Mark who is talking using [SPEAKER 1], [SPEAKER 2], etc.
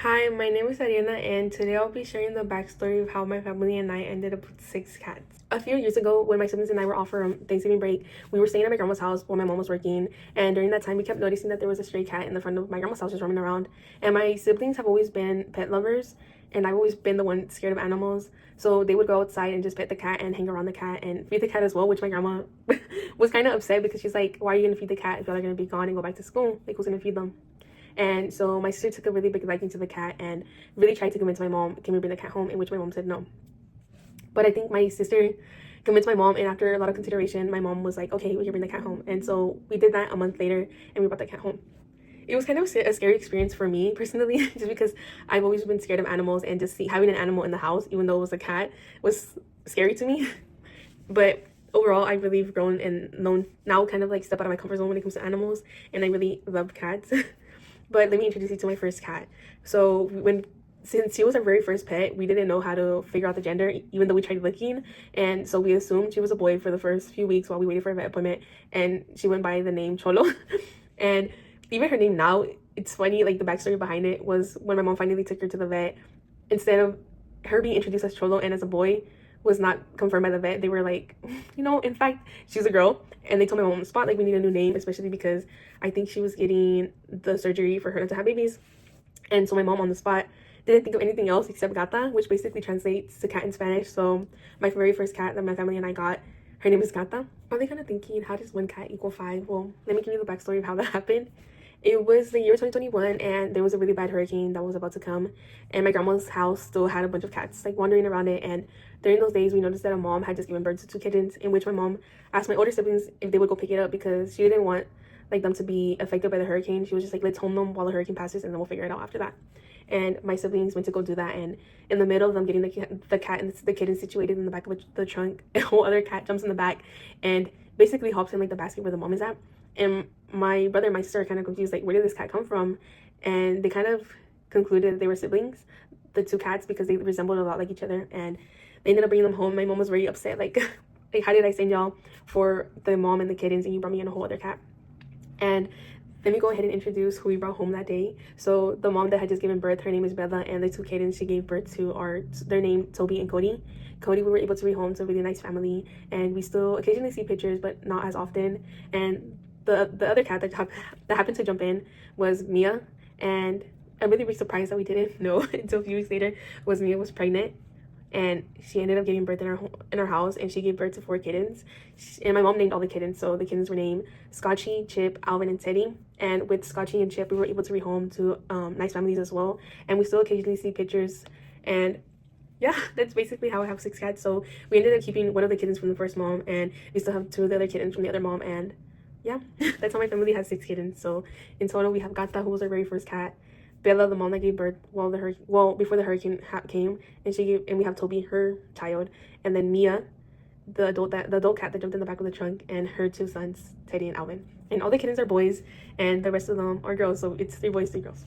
[SPEAKER 1] Hi, my name is Arianna, and today I'll be sharing the backstory of how my family and I ended up with 6 cats. A few years ago, when my siblings and I were off for Thanksgiving break, we were staying at my grandma's house while my mom was working, and during that time, we kept noticing that there was a stray cat in the front of my grandma's house just roaming around. And my siblings have always been pet lovers, and I've always been the one scared of animals, so they would go outside and just pet the cat and hang around the cat and feed the cat as well, which my grandma was kind of upset because she's like, "Why are you gonna feed the cat if y'all are gonna be gone and go back to school? Like, who's gonna feed them?" And so my sister took a really big liking to the cat and really tried to convince my mom, can we bring the cat home? In which my mom said no. But I think my sister convinced my mom, and after a lot of consideration, my mom was like, okay, we can bring the cat home. And so we did that a month later, and we brought the cat home. It was kind of a scary experience for me personally, just because I've always been scared of animals, and just having an animal in the house, even though it was a cat, was scary to me. But overall, I really have grown and known now, kind of like step out of my comfort zone when it comes to animals, and I really love cats. But let me introduce you to my first cat. So since she was our very first pet, we didn't know how to figure out the gender, even though we tried looking. And so we assumed she was a boy for the first few weeks while we waited for a vet appointment. And she went by the name Cholo. And even her name now, it's funny, like the backstory behind it was when my mom finally took her to the vet, instead of her being introduced as Cholo and as a boy was not confirmed by the vet, they were like, in fact, she's a girl. And they told my mom on the spot, like, we need a new name, especially because I think she was getting the surgery for her not to have babies. And so my mom on the spot didn't think of anything else except gata, which basically translates to cat in Spanish. So my very first cat that my family and I got, her name is Gata. Probably kind of thinking, how does one cat equal five? Well, let me give you the backstory of how that happened. It was the year 2021, and there was a really bad hurricane that was about to come, and my grandma's house still had a bunch of cats like wandering around it. And during those days, we noticed that a mom had just given birth to 2 kittens, in which my mom asked my older siblings if they would go pick it up because she didn't want like them to be affected by the hurricane. She was just like, let's home them while the hurricane passes, and then we'll figure it out after that. And my siblings went to go do that, and in the middle of them getting the cat and the kitten situated in the back of the trunk, a whole other cat jumps in the back and basically hops in like the basket where the mom is at. And my brother and my sister are kind of confused, like, where did this cat come from? And they kind of concluded they were siblings, the 2 cats, because they resembled a lot like each other. And they ended up bringing them home. My mom was very upset, like, like, how did I send y'all for the mom and the kittens and you brought me in a whole other cat? And let me go ahead and introduce who we brought home that day. So the mom that had just given birth, her name is Bella, and the 2 kittens she gave birth to are their name Toby and Cody. Cody, we were able to bring home to a really nice family, and we still occasionally see pictures, but not as often. And the other cat that happened to jump in was Mia, and I'm really surprised that we didn't know until a few weeks later Mia was pregnant, and she ended up giving birth in our house, and she gave birth to 4 kittens. And my mom named all the kittens, so the kittens were named Scotchy, Chip, Alvin, and Teddy. And with Scotchy and Chip, we were able to rehome to nice families as well, and we still occasionally see pictures. And yeah, that's basically how I have 6 cats. So we ended up keeping one of the kittens from the first mom, and we still have 2 of the other kittens from the other mom. And yeah, that's how my family has 6 kittens. So in total, we have Gata, who was our very first cat, Bella, the mom that gave birth before the hurricane came, and we have Toby, her child, and then Mia, the adult cat that jumped in the back of the trunk, and her 2 sons, Teddy and Alvin. And all the kittens are boys, and the rest of them are girls. So it's 3 boys, 3 girls.